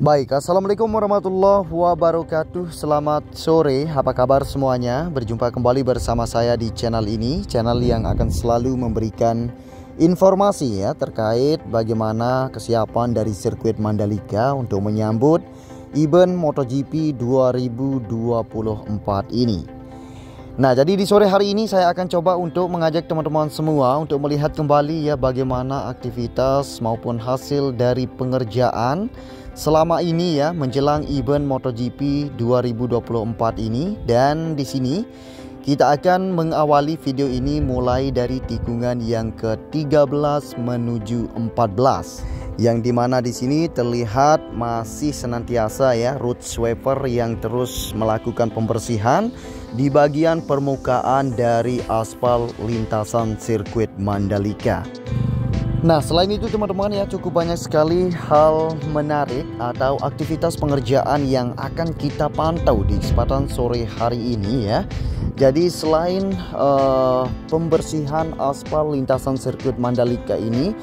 Baik, Assalamualaikum warahmatullahi wabarakatuh. Selamat sore, apa kabar semuanya? Berjumpa kembali bersama saya di channel ini, channel yang akan selalu memberikan informasi ya terkait bagaimana kesiapan dari sirkuit Mandalika untuk menyambut event MotoGP 2024 ini. Nah, jadi di sore hari ini saya akan coba untuk mengajak teman-teman semua untuk melihat kembali ya bagaimana aktivitas maupun hasil dari pengerjaan selama ini ya menjelang event MotoGP 2024 ini. Dan di sini kita akan mengawali video ini mulai dari tikungan yang ke-13 menuju 14, yang dimana di sini terlihat masih senantiasa ya road sweeper yang terus melakukan pembersihan di bagian permukaan dari aspal lintasan sirkuit Mandalika. Nah, selain itu teman-teman ya, cukup banyak sekali hal menarik atau aktivitas pengerjaan yang akan kita pantau di kesempatan sore hari ini ya. Jadi selain pembersihan aspal lintasan sirkuit Mandalika ini,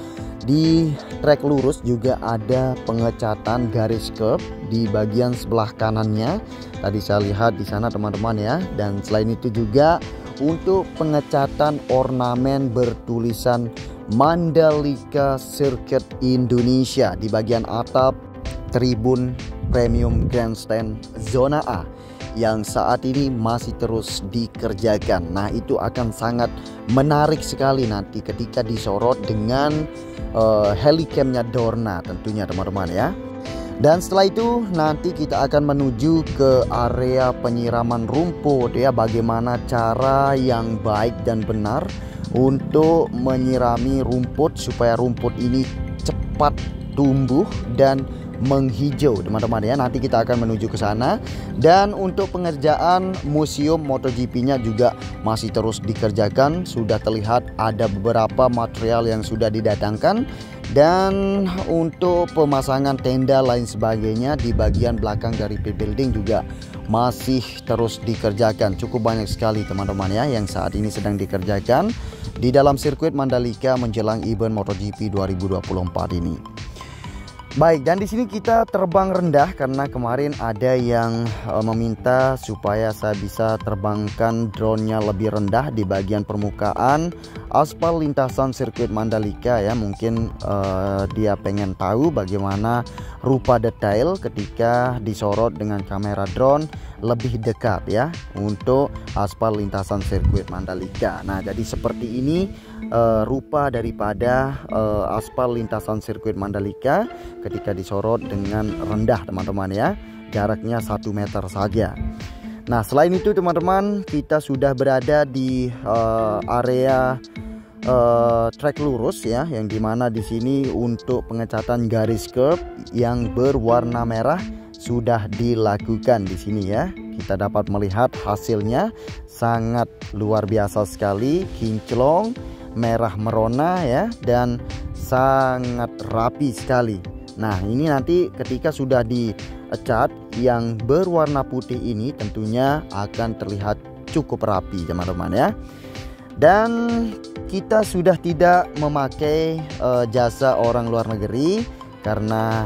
di trek lurus juga ada pengecatan garis curb di bagian sebelah kanannya. Tadi saya lihat di sana teman-teman ya. Dan selain itu juga untuk pengecatan ornamen bertulisan Mandalika Circuit Indonesia di bagian atap tribun premium grandstand zona A yang saat ini masih terus dikerjakan. Nah, itu akan sangat menarik sekali nanti ketika disorot dengan helicamnya Dorna tentunya teman-teman ya. Dan setelah itu nanti kita akan menuju ke area penyiraman rumput ya, bagaimana cara yang baik dan benar untuk menyirami rumput supaya rumput ini cepat tumbuh dan menghijau teman-teman ya. Nanti kita akan menuju ke sana. Dan untuk pengerjaan museum MotoGP-nya juga masih terus dikerjakan. Sudah terlihat ada beberapa material yang sudah didatangkan. Dan untuk pemasangan tenda lain sebagainya di bagian belakang dari pit building juga masih terus dikerjakan. Cukup banyak sekali teman-teman ya yang saat ini sedang dikerjakan di dalam sirkuit Mandalika menjelang event MotoGP 2024 ini. Baik, dan di sini kita terbang rendah karena kemarin ada yang meminta supaya saya bisa terbangkan drone-nya lebih rendah di bagian permukaan aspal lintasan sirkuit Mandalika ya. Mungkin dia pengen tahu bagaimana rupa detail ketika disorot dengan kamera drone lebih dekat ya untuk aspal lintasan sirkuit Mandalika. Nah, jadi seperti ini rupa daripada aspal lintasan sirkuit Mandalika ketika disorot dengan rendah teman-teman ya, jaraknya 1 meter saja. Nah, selain itu teman-teman, kita sudah berada di area trek lurus ya, yang dimana di sini untuk pengecatan garis curb yang berwarna merah sudah dilakukan di sini ya. Kita dapat melihat hasilnya sangat luar biasa sekali, kinclong, merah merona ya, dan sangat rapi sekali. Nah, ini nanti ketika sudah dicat yang berwarna putih ini tentunya akan terlihat cukup rapi teman-teman ya. Dan kita sudah tidak memakai jasa orang luar negeri karena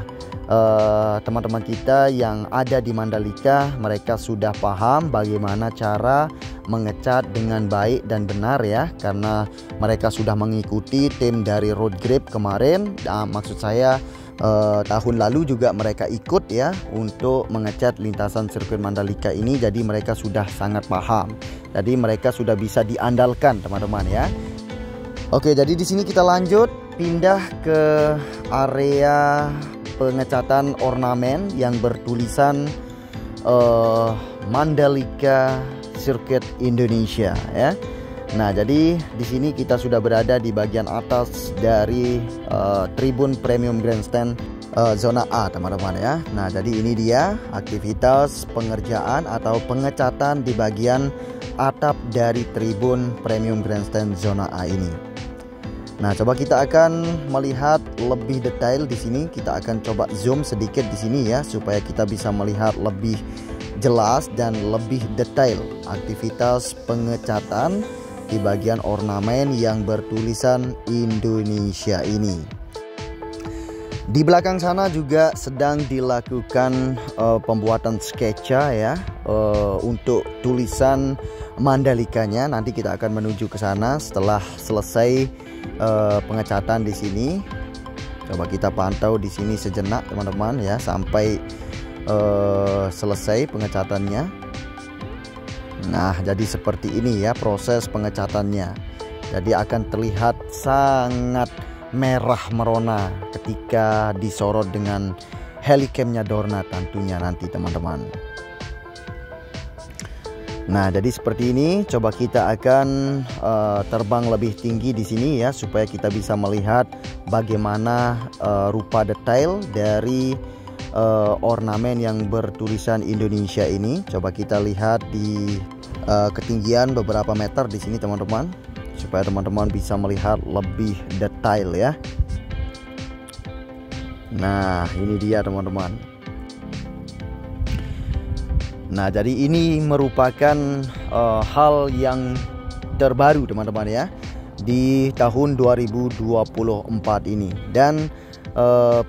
teman-teman kita yang ada di Mandalika mereka sudah paham bagaimana cara mengecat dengan baik dan benar ya, karena mereka sudah mengikuti tim dari Road Grip kemarin. Maksud saya tahun lalu juga mereka ikut ya untuk mengecat lintasan sirkuit Mandalika ini, jadi mereka sudah sangat paham. Jadi mereka sudah bisa diandalkan teman-teman ya. Oke, jadi di sini kita lanjut pindah ke area pengecatan ornamen yang bertulisan Mandalika Circuit Indonesia ya. Nah, jadi di sini kita sudah berada di bagian atas dari tribun premium grandstand zona A teman-teman ya. Nah, jadi ini dia aktivitas pengerjaan atau pengecatan di bagian atap dari tribun premium grandstand zona A ini. Nah, coba kita akan melihat lebih detail di sini. Kita akan coba zoom sedikit di sini ya supaya kita bisa melihat lebih jelas dan lebih detail aktivitas pengecatan di bagian ornamen yang bertulisan Indonesia ini. Di belakang sana juga sedang dilakukan pembuatan sketsa ya untuk tulisan Mandalikanya. Nanti kita akan menuju ke sana setelah selesai pengecatan di sini. Coba kita pantau di sini sejenak teman-teman ya sampai selesai pengecatannya. Nah, jadi seperti ini ya proses pengecatannya. Jadi akan terlihat sangat merah merona ketika disorot dengan helicamnya Dorna tentunya nanti teman-teman. Nah, jadi seperti ini. Coba kita akan terbang lebih tinggi di sini ya supaya kita bisa melihat bagaimana rupa detail dari ornamen yang bertulisan Indonesia ini. Coba kita lihat di ketinggian beberapa meter di sini teman-teman, supaya teman-teman bisa melihat lebih detail ya. Nah, ini dia teman-teman. Nah, jadi ini merupakan hal yang terbaru teman-teman ya di tahun 2024 ini. Dan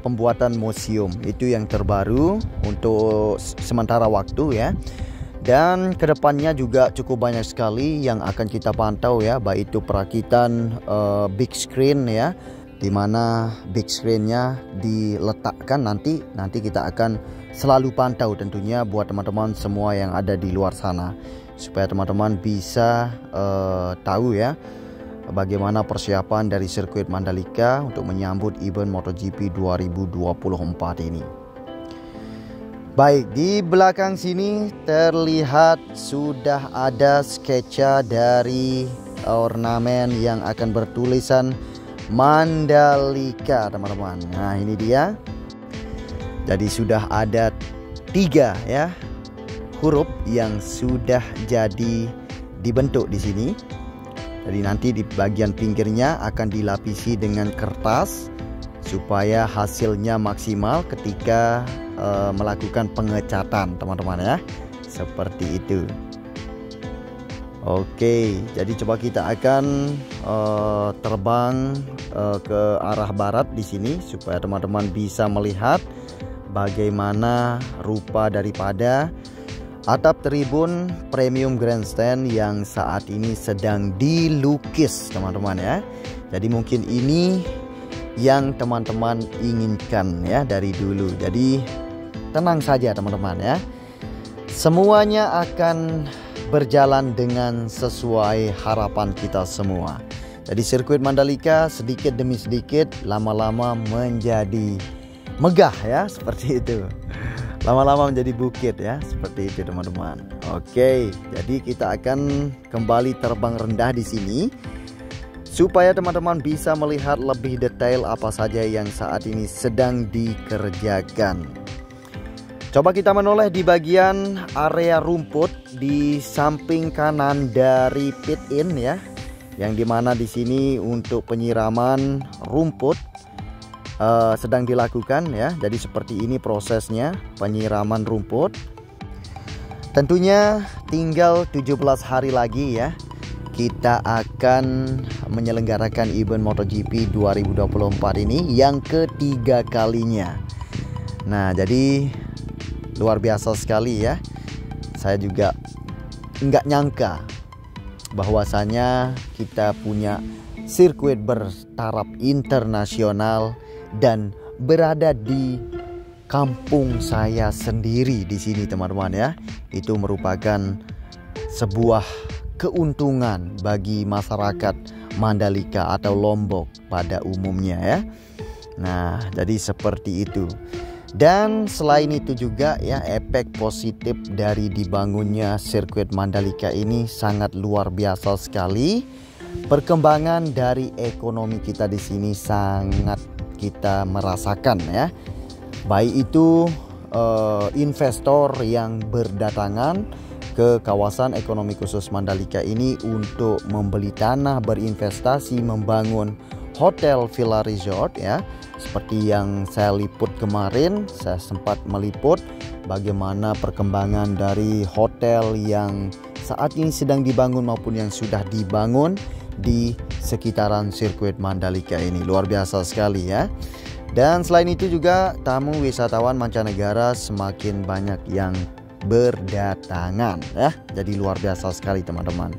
pembuatan museum itu yang terbaru untuk sementara waktu ya. Dan kedepannya juga cukup banyak sekali yang akan kita pantau ya, baik itu perakitan big screen ya, dimana big screennya diletakkan nanti kita akan selalu pantau tentunya buat teman-teman semua yang ada di luar sana, supaya teman-teman bisa tahu ya bagaimana persiapan dari sirkuit Mandalika untuk menyambut event MotoGP 2024 ini. Baik, di belakang sini terlihat sudah ada sketsa dari ornamen yang akan bertulisan Mandalika teman-teman. Nah, ini dia. Jadi sudah ada 3 ya huruf yang sudah jadi dibentuk di sini. Jadi nanti di bagian pinggirnya akan dilapisi dengan kertas supaya hasilnya maksimal ketika melakukan pengecatan teman-teman ya, seperti itu. Oke, jadi coba kita akan terbang ke arah barat di sini supaya teman-teman bisa melihat bagaimana rupa daripada atap tribun premium grandstand yang saat ini sedang dilukis teman-teman ya. Jadi mungkin ini yang teman-teman inginkan ya dari dulu. Jadi tenang saja teman-teman ya, semuanya akan berjalan dengan sesuai harapan kita semua. Jadi sirkuit Mandalika sedikit demi sedikit lama-lama menjadi megah ya, seperti itu. Lama-lama menjadi bukit ya, seperti itu teman-teman. Oke, jadi kita akan kembali terbang rendah di sini supaya teman-teman bisa melihat lebih detail apa saja yang saat ini sedang dikerjakan. Coba kita menoleh di bagian area rumput di samping kanan dari pit in ya, yang dimana di sini untuk penyiraman rumput sedang dilakukan ya. Jadi seperti ini prosesnya penyiraman rumput. Tentunya tinggal 17 hari lagi ya, kita akan menyelenggarakan event MotoGP 2024 ini yang ketiga kalinya. Nah, jadi luar biasa sekali ya. Saya juga nggak nyangka bahwasanya kita punya sirkuit bertaraf internasional dan berada di kampung saya sendiri di sini teman-teman ya. Itu merupakan sebuah keuntungan bagi masyarakat Mandalika atau Lombok pada umumnya ya. Nah, jadi seperti itu. Dan selain itu juga ya, efek positif dari dibangunnya sirkuit Mandalika ini sangat luar biasa sekali. Perkembangan dari ekonomi kita di sini sangat kita merasakan ya. Baik itu investor yang berdatangan ke kawasan ekonomi khusus Mandalika ini untuk membeli tanah, berinvestasi, membangun hotel villa resort ya. Seperti yang saya liput kemarin, saya sempat meliput bagaimana perkembangan dari hotel yang saat ini sedang dibangun maupun yang sudah dibangun di sekitaran sirkuit Mandalika ini. Luar biasa sekali ya. Dan selain itu juga tamu wisatawan mancanegara semakin banyak yang berdatangan ya. Jadi luar biasa sekali teman-teman.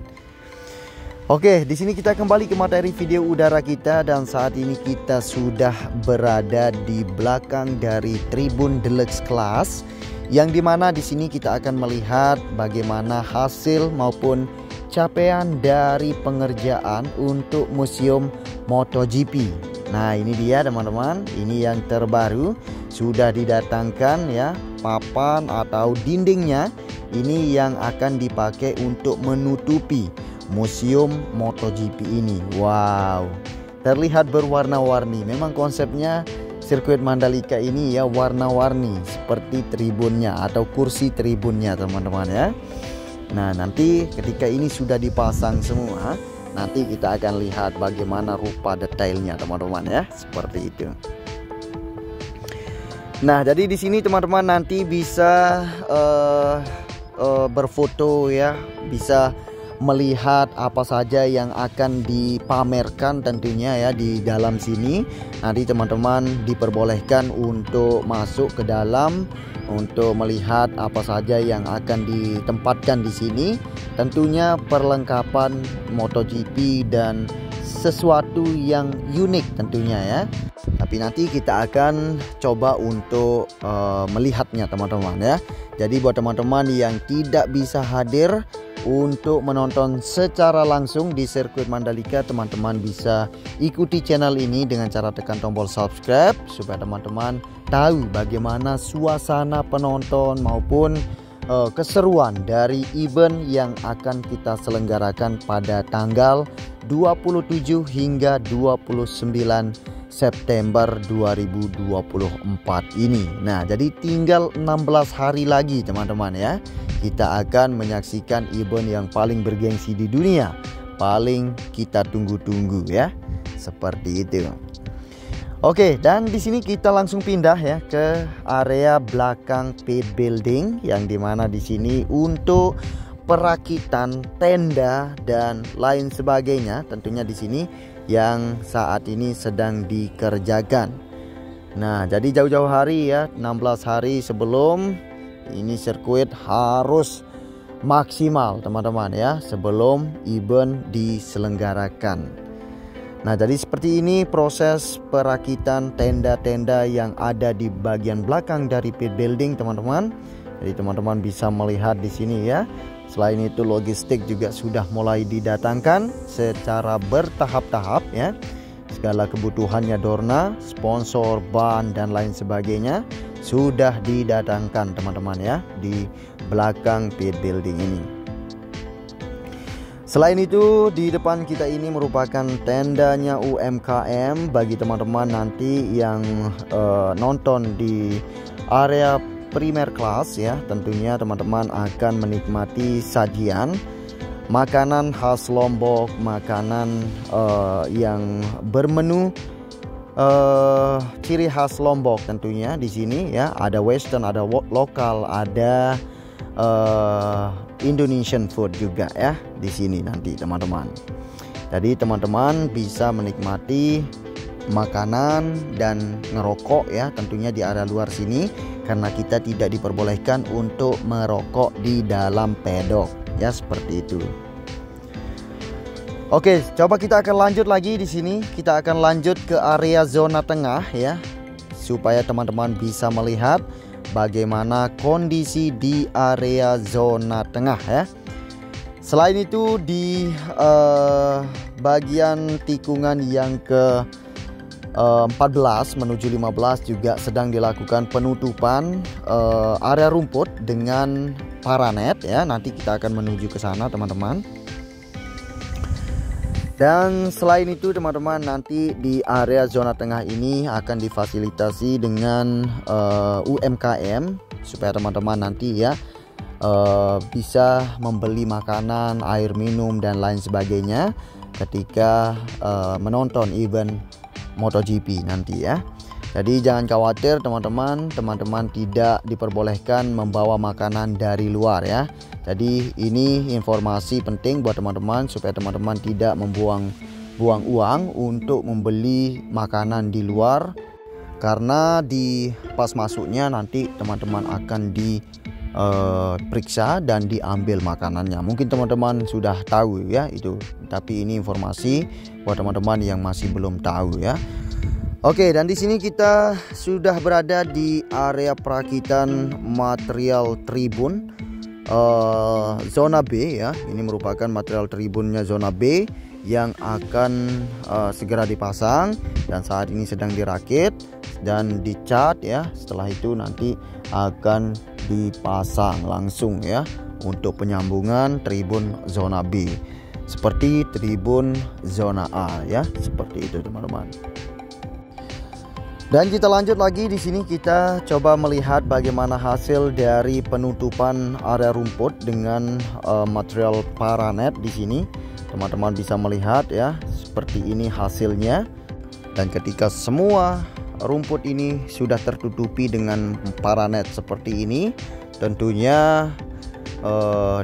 Oke, di sini kita kembali ke materi video udara kita dan saat ini kita sudah berada di belakang dari Tribun Deluxe Class yang dimana di sini kita akan melihat bagaimana hasil maupun capaian dari pengerjaan untuk Museum MotoGP. Nah, ini dia teman-teman, ini yang terbaru sudah didatangkan ya, papan atau dindingnya ini yang akan dipakai untuk menutupi Museum MotoGP ini. Wow, terlihat berwarna-warni. Memang konsepnya sirkuit Mandalika ini ya warna-warni seperti tribunnya atau kursi tribunnya teman-teman ya. Nah, nanti ketika ini sudah dipasang semua, nanti kita akan lihat bagaimana rupa detailnya teman-teman ya, seperti itu. Nah, jadi di sini teman-teman nanti bisa berfoto ya, bisa melihat apa saja yang akan dipamerkan tentunya ya di dalam sini. Nanti teman-teman diperbolehkan untuk masuk ke dalam untuk melihat apa saja yang akan ditempatkan di sini. Tentunya perlengkapan MotoGP dan sesuatu yang unik tentunya ya. Tapi nanti kita akan coba untuk melihatnya teman-teman ya. Jadi buat teman-teman yang tidak bisa hadir untuk menonton secara langsung di sirkuit Mandalika, teman-teman bisa ikuti channel ini dengan cara tekan tombol subscribe supaya teman-teman tahu bagaimana suasana penonton maupun keseruan dari event yang akan kita selenggarakan pada tanggal 27 hingga 29 September 2024 ini. Nah, jadi tinggal 16 hari lagi teman-teman ya. Kita akan menyaksikan event yang paling bergengsi di dunia, paling kita tunggu-tunggu ya, seperti itu. Oke, dan di sini kita langsung pindah ya ke area belakang pit building yang dimana di sini untuk perakitan tenda dan lain sebagainya tentunya di sini yang saat ini sedang dikerjakan. Nah, jadi jauh-jauh hari ya, 16 hari sebelum ini sirkuit harus maksimal teman-teman ya sebelum event diselenggarakan. Nah, jadi seperti ini proses perakitan tenda-tenda yang ada di bagian belakang dari pit building teman-teman. Jadi teman-teman bisa melihat di sini ya. Selain itu logistik juga sudah mulai didatangkan secara bertahap-tahap ya. Segala kebutuhannya Dorna, sponsor, ban dan lain sebagainya sudah didatangkan teman-teman ya di belakang pit building ini. Selain itu di depan kita ini merupakan tendanya UMKM bagi teman-teman nanti yang nonton di area primer kelas ya. Tentunya teman-teman akan menikmati sajian makanan khas Lombok, makanan yang bermenu ciri khas Lombok tentunya di sini ya. Ada western, ada lokal, ada Indonesian food juga ya di sini nanti teman-teman. Jadi teman-teman bisa menikmati makanan dan ngerokok ya tentunya di area luar sini karena kita tidak diperbolehkan untuk merokok di dalam pedok ya, seperti itu. Oke, coba kita akan lanjut lagi di sini. Kita akan lanjut ke area zona tengah ya, supaya teman-teman bisa melihat bagaimana kondisi di area zona tengah ya. Selain itu di bagian tikungan yang ke 14 menuju 15 juga sedang dilakukan penutupan area rumput dengan paranet ya. Nanti kita akan menuju ke sana teman-teman. Dan selain itu teman-teman nanti di area zona tengah ini akan difasilitasi dengan UMKM supaya teman-teman nanti ya bisa membeli makanan, air minum dan lain sebagainya ketika menonton event MotoGP nanti ya. Jadi jangan khawatir teman-teman tidak diperbolehkan membawa makanan dari luar ya. Jadi ini informasi penting buat teman-teman supaya teman-teman tidak buang uang untuk membeli makanan di luar karena di pas masuknya nanti teman-teman akan diperiksa dan diambil makanannya. Mungkin teman-teman sudah tahu ya itu, tapi ini informasi buat teman-teman yang masih belum tahu ya. Oke, dan di sini kita sudah berada di area perakitan material tribun zona B ya. Ini merupakan material tribunnya zona B yang akan segera dipasang dan saat ini sedang dirakit dan dicat ya. Setelah itu nanti akan dipasang langsung ya untuk penyambungan tribun zona B seperti tribun zona A ya, seperti itu teman-teman. Dan kita lanjut lagi, di sini kita coba melihat bagaimana hasil dari penutupan area rumput dengan material paranet di sini. Teman-teman bisa melihat ya, seperti ini hasilnya. Dan ketika semua rumput ini sudah tertutupi dengan paranet seperti ini, tentunya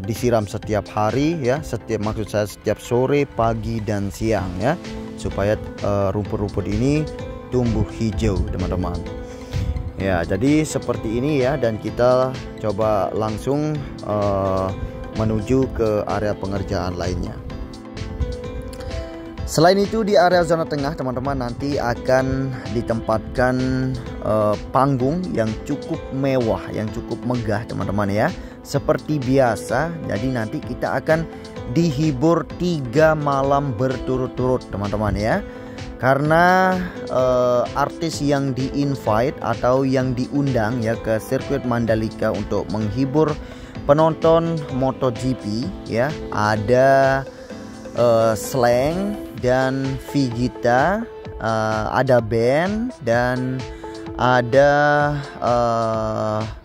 disiram setiap hari ya, setiap sore, pagi dan siang ya, supaya rumput-rumput ini tumbuh hijau teman-teman ya. Jadi seperti ini ya, dan kita coba langsung menuju ke area pengerjaan lainnya. Selain itu di area zona tengah teman-teman nanti akan ditempatkan panggung yang cukup mewah, yang cukup megah teman-teman ya, seperti biasa. Jadi nanti kita akan dihibur 3 malam berturut-turut teman-teman ya. Karena artis yang di-invite atau yang diundang ya ke sirkuit Mandalika untuk menghibur penonton MotoGP ya, ada Slank dan Vegeta, ada band dan ada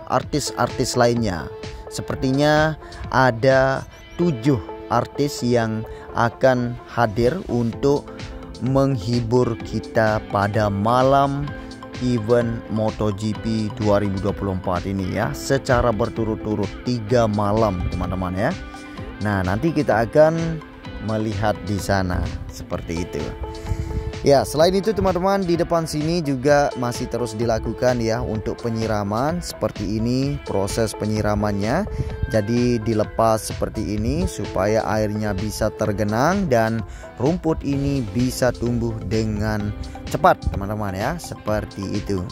artis-artis lainnya. Sepertinya ada 7 artis yang akan hadir untuk menghibur kita pada malam event MotoGP 2024 ini ya, secara berturut-turut 3 malam teman-teman ya. Nah, nanti kita akan melihat di sana seperti itu. Ya, selain itu teman-teman, di depan sini juga masih terus dilakukan ya untuk penyiraman. Seperti ini proses penyiramannya. Jadi dilepas seperti ini supaya airnya bisa tergenang dan rumput ini bisa tumbuh dengan cepat teman-teman ya, seperti itu.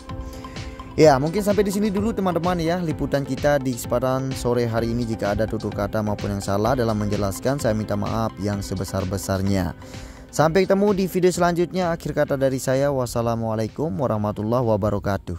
Ya, mungkin sampai di sini dulu teman-teman ya liputan kita di kesempatan sore hari ini. Jika ada tutur kata maupun yang salah dalam menjelaskan, saya minta maaf yang sebesar-besarnya. Sampai ketemu di video selanjutnya. Akhir kata dari saya, wassalamualaikum warahmatullahi wabarakatuh.